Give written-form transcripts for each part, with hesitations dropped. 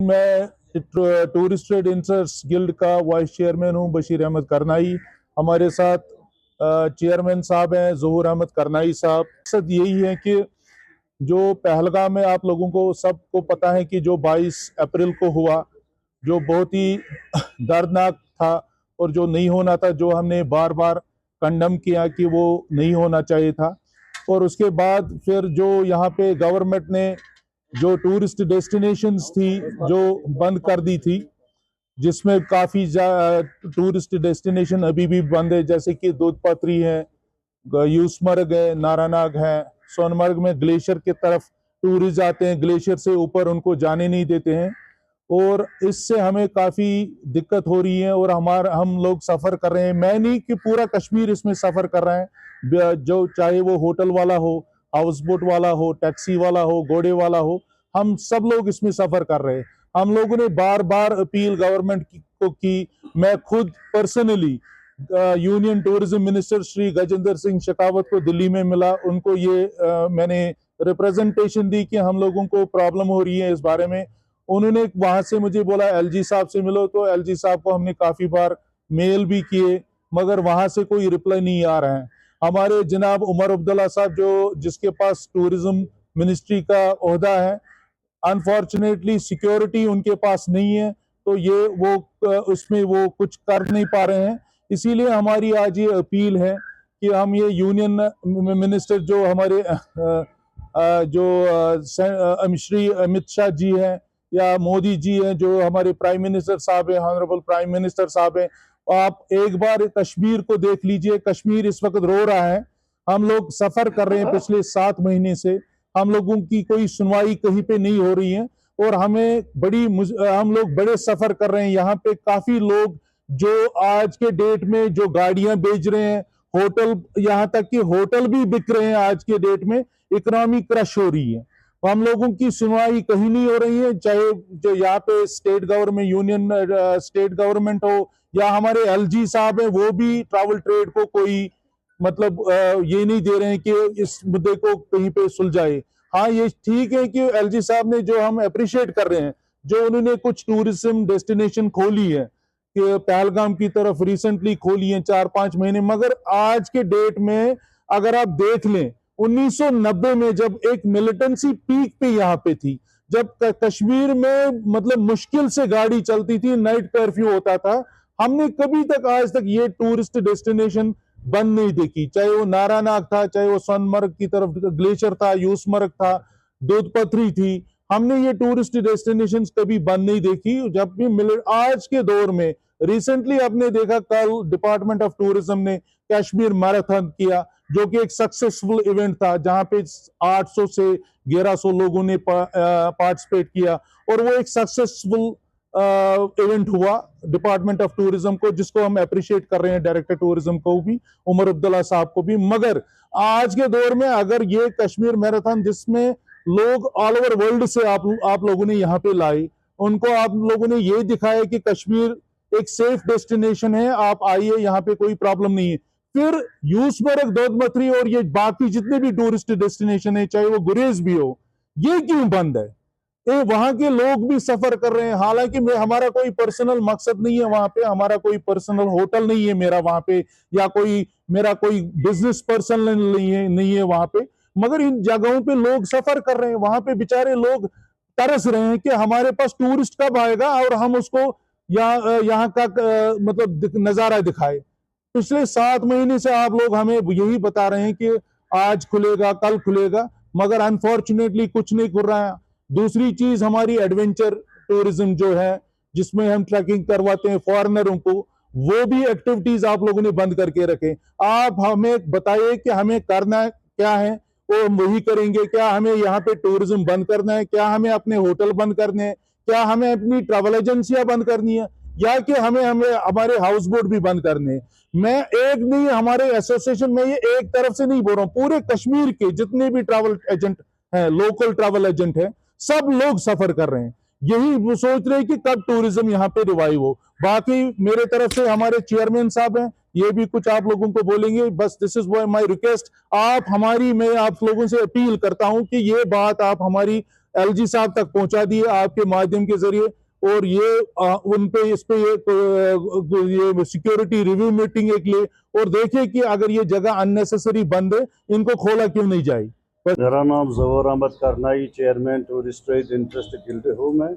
मैं tourist trade interest guild का vice chairman हूं, बशीर अहमद करनाई। हमारे साथ चेयरमैन साहब हैं, ज़हूर अहमद करनाई साहब। मकसद यही है कि जो पहलगाम में आप लोगों को सबको पता है कि जो 22 अप्रैल को हुआ, जो बहुत ही दर्दनाक था और जो नहीं होना था, जो हमने बार बार कंडम किया कि वो नहीं होना चाहिए था। और उसके बाद फिर जो यहाँ पे गवर्नमेंट ने जो टूरिस्ट डेस्टिनेशंस थी जो बंद कर दी थी, जिसमें काफी टूरिस्ट डेस्टिनेशन अभी भी बंद है, जैसे कि दूध पत्री है, यूसमर्ग है, नारानाग है। सोनमर्ग में ग्लेशियर की तरफ टूरिस्ट आते हैं, ग्लेशियर से ऊपर उनको जाने नहीं देते हैं और इससे हमें काफी दिक्कत हो रही है और हम लोग सफर कर रहे हैं। मैं नहीं कि पूरा कश्मीर इसमें सफर कर रहा है, जो चाहे वो होटल वाला हो, हाउस बोट वाला हो, टैक्सी वाला हो, घोड़े वाला हो, हम सब लोग इसमें सफर कर रहे हैं। हम लोगों ने बार बार अपील गवर्नमेंट को की। मैं खुद personally union tourism minister Shri Gajendra Singh Shekhawat को दिल्ली में मिला, उनको ये मैंने रिप्रेजेंटेशन दी कि हम लोगों को प्रॉब्लम हो रही है इस बारे में। उन्होंने वहां से मुझे बोला एलजी साहब से मिलो, तो एलजी साहब को हमने काफी बार मेल भी किए, मगर वहां से कोई रिप्लाई नहीं आ रहा है। हमारे जनाब उमर अब्दुल्ला साहब, जो जिसके पास टूरिज्म मिनिस्ट्री का ओहदा है, अनफॉर्चुनेटली सिक्योरिटी उनके पास नहीं है, तो ये वो उसमें वो कुछ कर नहीं पा रहे हैं। इसीलिए हमारी आज ये अपील है कि हम ये यूनियन मिनिस्टर जो हमारे जो श्री अमित शाह जी हैं या मोदी जी हैं, जो हमारे प्राइम मिनिस्टर साहब हैं, ऑनरेबल प्राइम मिनिस्टर साहब हैं, आप एक बार कश्मीर को देख लीजिए। कश्मीर इस वक्त रो रहा है। हम लोग सफर कर रहे हैं पिछले 7 महीने से, हम लोगों की कोई सुनवाई कहीं पे नहीं हो रही है और हम लोग बड़े सफर कर रहे हैं। यहाँ पे काफी लोग जो आज के डेट में जो गाड़ियां बेच रहे हैं, होटल, यहाँ तक कि होटल भी बिक रहे हैं आज के डेट में, इकोनॉमी क्रश हो रही है। हम लोगों की सुनवाई कहीं नहीं हो रही है, चाहे जो यहाँ पे state government, union state government हो या हमारे एलजी साहब है, वो भी ट्रैवल ट्रेड को कोई मतलब ये नहीं दे रहे हैं कि इस मुद्दे को कहीं पे सुलझाए। हाँ, ये ठीक है कि एलजी साहब ने, जो हम अप्रिशिएट कर रहे हैं, जो उन्होंने कुछ टूरिज्म डेस्टिनेशन खोली है कि पहलगाम की तरफ रिसेंटली खोली है 4-5 महीने, मगर आज के डेट में अगर आप देख लें 1990 में जब एक मिलिटेंसी पीक पे यहाँ पे थी, जब कश्मीर में मतलब मुश्किल से गाड़ी चलती थी, नाइट कर्फ्यू होता था, हमने कभी तक आज तक ये टूरिस्ट डेस्टिनेशन बंद नहीं देखी। चाहे वो नारानाग था, चाहे वो सोनमर्ग की तरफ ग्लेशियर था, यूसमर्ग था, दूध पथरी थी, हमने ये टूरिस्ट डेस्टिनेशन कभी बंद नहीं देखी। जब भी मिले आज के दौर में, रिसेंटली आपने देखा कल डिपार्टमेंट ऑफ टूरिज्म ने कश्मीर मैराथन किया, जो कि एक सक्सेसफुल इवेंट था, जहां पे 800 से 1100 लोगों ने पार्टिसिपेट किया और वो एक सक्सेसफुल इवेंट हुआ डिपार्टमेंट ऑफ टूरिज्म को, जिसको हम अप्रिशिएट कर रहे हैं, डायरेक्टर टूरिज्म को भी, उमर अब्दुल्ला साहब को भी। मगर आज के दौर में अगर ये कश्मीर मैराथन, जिसमें लोग ऑल ओवर वर्ल्ड से आप लोगों ने यहाँ पे लाए, उनको आप लोगों ने ये दिखाया कि कश्मीर एक सेफ डेस्टिनेशन है, आप आइए, यहाँ पे कोई प्रॉब्लम नहीं है। फिर यूसमर्ग, दोदमथरी और ये बाकी जितने भी टूरिस्ट डेस्टिनेशन है, चाहे वो गुरेज भी हो, ये क्यों बंद है? वहां के लोग भी सफर कर रहे हैं। हालांकि हमारा कोई पर्सनल मकसद नहीं है वहां पे, हमारा कोई पर्सनल होटल नहीं है मेरा वहां पे, या मेरा कोई बिजनेस पर्सन नहीं है वहां पे, मगर इन जगहों पे लोग सफर कर रहे हैं। वहां पे बेचारे लोग तरस रहे हैं कि हमारे पास टूरिस्ट कब आएगा और हम उसको यहाँ का मतलब नजारा दिखाए। पिछले 7 महीने से आप लोग हमें यही बता रहे हैं कि आज खुलेगा, कल खुलेगा, मगर अनफॉर्चुनेटली कुछ नहीं खुल रहा है। दूसरी चीज, हमारी एडवेंचर टूरिज्म जो है, जिसमें हम ट्रैकिंग करवाते हैं फॉरेनरों को, वो भी एक्टिविटीज आप लोगों ने बंद करके रखे। आप हमें बताइए कि हमें करना क्या है, वो हम वही करेंगे। क्या हमें यहाँ पे टूरिज्म बंद करना है? क्या हमें अपने होटल बंद करने हैं? क्या हमें अपनी ट्रैवल एजेंसियां बंद करनी है? या कि हमें हमें हमारे हाउस बोट भी बंद करने हैं? मैं एक नहीं, हमारे एसोसिएशन में, ये एक तरफ से नहीं बोल रहा हूँ, पूरे कश्मीर के जितने भी ट्रैवल एजेंट हैं, लोकल ट्रैवल एजेंट हैं, सब लोग सफर कर रहे हैं। यही वो सोच रहे हैं कि कब टूरिज्म यहाँ पे रिवाइव हो। बाकी मेरे तरफ से हमारे चेयरमैन साहब हैं, ये भी कुछ आप लोगों को बोलेंगे। बस दिस इज माय रिक्वेस्ट, मैं आप लोगों से अपील करता हूं कि ये बात आप हमारी एलजी साहब तक पहुंचा दिए आपके माध्यम के जरिए। और ये उन पे इस पे ये सिक्योरिटी रिव्यू मीटिंग एक ले और देखे कि अगर ये जगह अननेसेसरी बंद है, इनको खोला क्यों नहीं जाए। मेरा नाम ज़फ़र अहमद करनाई, chairman tourist trade interest guild हूँ मैं।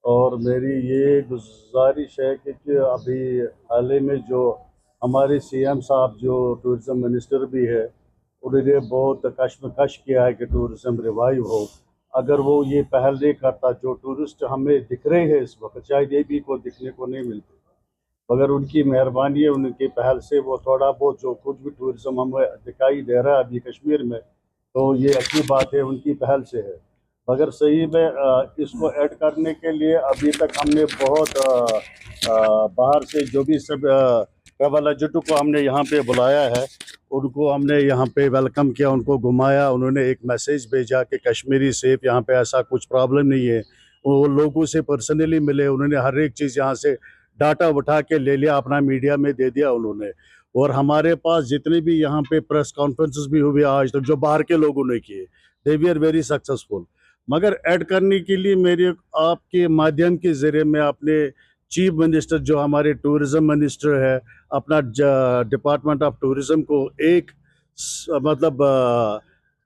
और मेरी ये गुजारिश है कि अभी हाल ही में जो हमारे सीएम साहब जो टूरिज़म मिनिस्टर भी है, उन्होंने बहुत कशमकश किया है कि टूरिज़म रिवाइव हो। अगर वो ये पहल नहीं करता, जो टूरिस्ट हमें दिख रहे हैं इस वक्त, शायद ये भी को दिखने को नहीं मिलते, मगर उनकी मेहरबानी है, उनकी पहल से वो थोड़ा बहुत जो कुछ भी टूरिज़म हमें दिखाई दे रहा है अभी कश्मीर में, तो ये अच्छी बात है, उनकी पहल से है। मगर सही में इसको ऐड करने के लिए अभी तक हमने बहुत बाहर से जो भी सब ट्रैवल एजेंटों को हमने यहाँ पे बुलाया है, उनको हमने यहाँ पे वेलकम किया, उनको घुमाया, उन्होंने एक मैसेज भेजा कि कश्मीरी सेफ, यहाँ पे ऐसा कुछ प्रॉब्लम नहीं है। वो लोगों से पर्सनली मिले, उन्होंने हर एक चीज़ यहाँ से डाटा उठा के ले लिया, अपना मीडिया में दे दिया उन्होंने। और हमारे पास जितने भी यहाँ पे प्रेस कॉन्फ्रेंसेस भी हुए आज तक जो बाहर के लोगों ने किए, दे वी आर वेरी सक्सेसफुल। मगर ऐड करने के लिए मेरे आपके माध्यम के ज़रिए मैं अपने चीफ मिनिस्टर जो हमारे टूरिज़म मिनिस्टर है, अपना डिपार्टमेंट ऑफ टूरिज़म को एक मतलब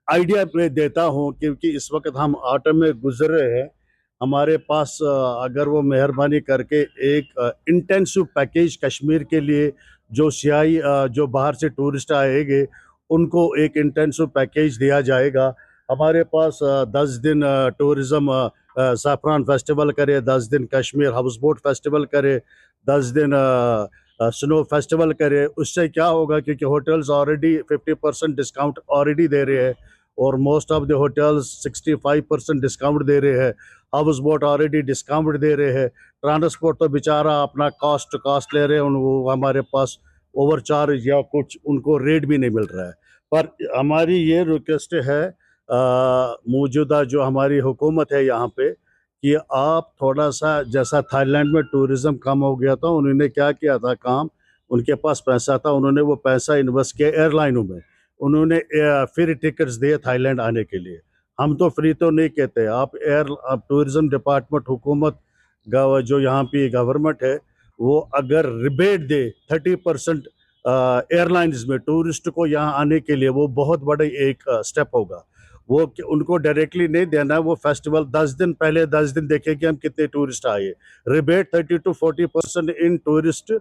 आइडिया पे देता हूँ, क्योंकि इस वक्त हम ऑटम में गुजर रहे हैं। हमारे पास अगर वो मेहरबानी करके एक इंटेंसिव पैकेज कश्मीर के लिए जो सियाही जो बाहर से टूरिस्ट आएंगे उनको एक इंटेंसिव पैकेज दिया जाएगा। हमारे पास 10 दिन टूरिज़म ज़ाफ़रान फेस्टिवल करे, 10 दिन कश्मीर हाउस बोट फेस्टिवल करे, 10 दिन स्नो फेस्टिवल करे। उससे क्या होगा, क्योंकि होटल्स ऑलरेडी 50% डिस्काउंट ऑलरेडी दे रहे हैं और most of the hotels 65% discount दे रहे हैं, हाउस बोट ऑलरेडी डिस्काउंट दे रहे हैं। ट्रांसपोर्ट तो बेचारा अपना कॉस्ट ले रहे हैं, वो हमारे पास ओवर चार्ज या कुछ उनको रेट भी नहीं मिल रहा है। पर हमारी ये रिक्वेस्ट है मौजूदा जो हमारी हुकूमत है यहाँ पे, कि आप थोड़ा सा, जैसा थाईलैंड में टूरिज़म कम हो गया था, उन्होंने क्या किया था काम, उनके पास पैसा था, उन्होंने वो पैसा इन्वेस्ट किया एयरलाइनों में, उन्होंने फ्री टिकट्स दिए थाईलैंड आने के लिए। हम तो फ्री तो नहीं कहते, आप टूरिज़म डिपार्टमेंट हुकूमत जो यहाँ की गवर्नमेंट है, वो अगर रिबेट दे 30% एयरलाइंस में टूरिस्ट को यहाँ आने के लिए, वो बहुत बड़ा एक स्टेप होगा। वो उनको डायरेक्टली नहीं देना, वो फेस्टिवल 10 दिन पहले 10 दिन देखे कि हम कितने टूरिस्ट आए। रिबेट 30 to 40% इन टूरिस्ट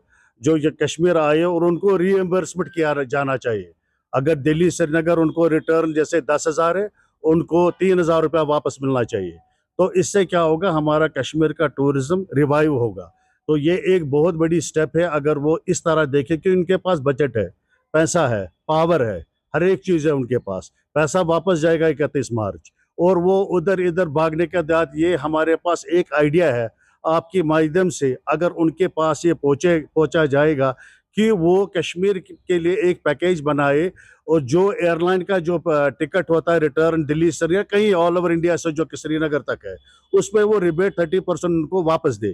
जो ये कश्मीर आए, और उनको रीएम्बर्समेंट किया जाना चाहिए। अगर दिल्ली श्रीनगर उनको रिटर्न जैसे 10,000 है, उनको 3,000 रुपया वापस मिलना चाहिए। तो इससे क्या होगा, हमारा कश्मीर का टूरिज़्म रिवाइव होगा। तो ये एक बहुत बड़ी स्टेप है, अगर वो इस तरह देखें कि उनके पास बजट है, पैसा है, पावर है, हर एक चीज़ है उनके पास, पैसा वापस जाएगा 31 मार्च, और वो उधर इधर भागने के बाद ये हमारे पास एक आइडिया है आपके माध्यम से, अगर उनके पास ये पहुंचा जाएगा कि वो कश्मीर के लिए एक पैकेज बनाए, और जो एयरलाइन का जो टिकट होता है रिटर्न दिल्ली से या कहीं ऑल ओवर इंडिया से जो कि श्रीनगर तक है, उसमें वो रिबेट 30% उनको वापस दे।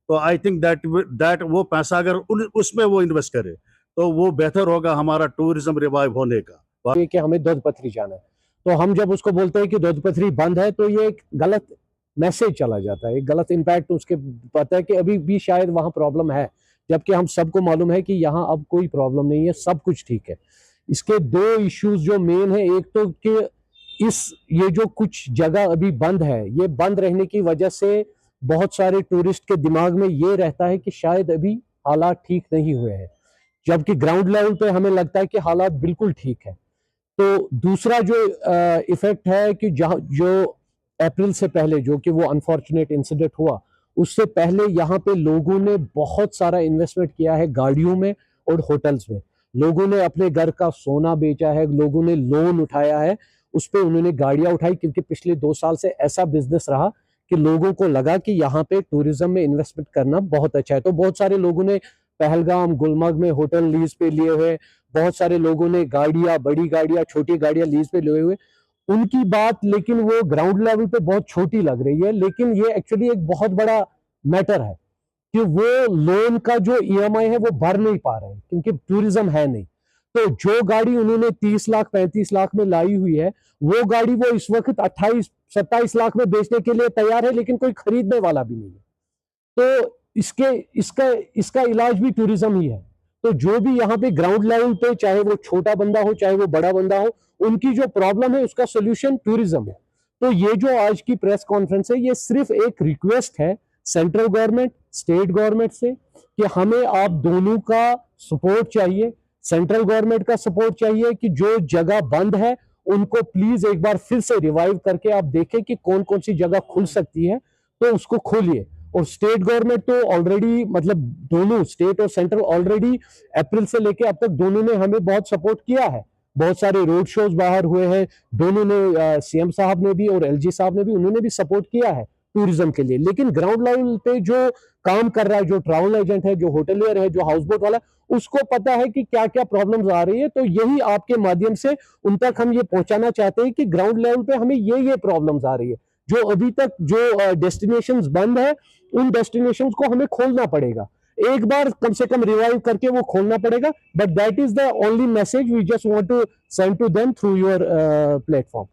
तो आई थिंक दैट वो पैसा अगर उसमें वो इन्वेस्ट करे तो वो बेहतर होगा हमारा टूरिज्म रिवाइव होने का। कि हमें दूध पथरी जाना है, तो हम जब उसको बोलते हैं कि दूध पथरी बंद है, तो ये एक गलत मैसेज चला जाता है, एक गलत इम्पैक्ट उसके पता है कि अभी भी शायद वहाँ प्रॉब्लम है, जबकि हम सबको मालूम है कि यहाँ अब कोई प्रॉब्लम नहीं है, सब कुछ ठीक है। इसके दो इश्यूज जो मेन है, एक तो कि ये जो कुछ जगह अभी बंद है, ये बंद रहने की वजह से बहुत सारे टूरिस्ट के दिमाग में ये रहता है कि शायद अभी हालात ठीक नहीं हुए हैं, जबकि ग्राउंड लेवल पे हमें लगता है कि हालात बिल्कुल ठीक है। तो दूसरा जो इफेक्ट है कि जो अप्रैल से पहले जो कि वो अनफॉर्चुनेट इंसिडेंट हुआ, उससे पहले यहाँ पे लोगों ने बहुत सारा इन्वेस्टमेंट किया है गाड़ियों में और होटल्स में। लोगों ने अपने घर का सोना बेचा है, लोगों ने लोन उठाया है, उस पर उन्होंने गाड़ियां उठाई, क्योंकि पिछले 2 साल से ऐसा बिजनेस रहा कि लोगों को लगा कि यहाँ पे टूरिज्म में इन्वेस्टमेंट करना बहुत अच्छा है। तो बहुत सारे लोगों ने पहलगाम, गुलमर्ग में होटल लीज पे लिए हुए, बहुत सारे लोगों ने गाड़ियां, बड़ी गाड़ियां, छोटी गाड़ियां लीज पे लिए हुए। उनकी बात लेकिन वो ग्राउंड लेवल पे बहुत छोटी लग रही है, लेकिन ये एक्चुअली एक बहुत बड़ा मैटर है कि वो लोन का जो ईएमआई है वो भर नहीं पा रहे हैं, क्योंकि टूरिज्म है नहीं। तो जो गाड़ी उन्होंने 30 लाख 35 लाख में लाई हुई है, वो गाड़ी वो इस वक्त 28-27 लाख में बेचने के लिए तैयार है, लेकिन कोई खरीदने वाला भी नहीं है। तो इसका इलाज भी टूरिज्म ही है। तो जो भी यहाँ पे ग्राउंड लेवल पे, चाहे वो छोटा बंदा हो चाहे वो बड़ा बंदा हो, उनकी जो प्रॉब्लम है उसका सोल्यूशन टूरिज्म है। तो ये जो आज की प्रेस कॉन्फ्रेंस है, ये सिर्फ एक रिक्वेस्ट है सेंट्रल गवर्नमेंट, स्टेट गवर्नमेंट से कि हमें आप दोनों का सपोर्ट चाहिए। सेंट्रल गवर्नमेंट का सपोर्ट चाहिए कि जो जगह बंद है उनको प्लीज एक बार फिर से रिवाइव करके आप देखें कि कौन कौन सी जगह खुल सकती है, तो उसको खोलिए। और स्टेट गवर्नमेंट तो ऑलरेडी, मतलब दोनों स्टेट और सेंट्रल ऑलरेडी अप्रैल से लेके अब तक दोनों ने हमें बहुत सपोर्ट किया है। बहुत सारे रोड शोज बाहर हुए हैं, दोनों ने, सीएम साहब ने भी और एलजी साहब ने भी, उन्होंने भी सपोर्ट किया है टूरिज्म के लिए। लेकिन ग्राउंड लेवल पे जो काम कर रहा है, जो ट्रैवल एजेंट है, जो होटलियर है, जो हाउस बोट वाला, उसको पता है कि क्या क्या प्रॉब्लम्स आ रही है। तो यही आपके माध्यम से उन तक हम ये पहुंचाना चाहते हैं कि ग्राउंड लेवल पे हमें ये प्रॉब्लम्स आ रही है। जो अभी तक जो डेस्टिनेशंस बंद है, उन डेस्टिनेशंस को हमें खोलना पड़ेगा, एक बार कम से कम रिवाइव करके वो खोलना पड़ेगा। But that is the only message we just want to send to them through your platform.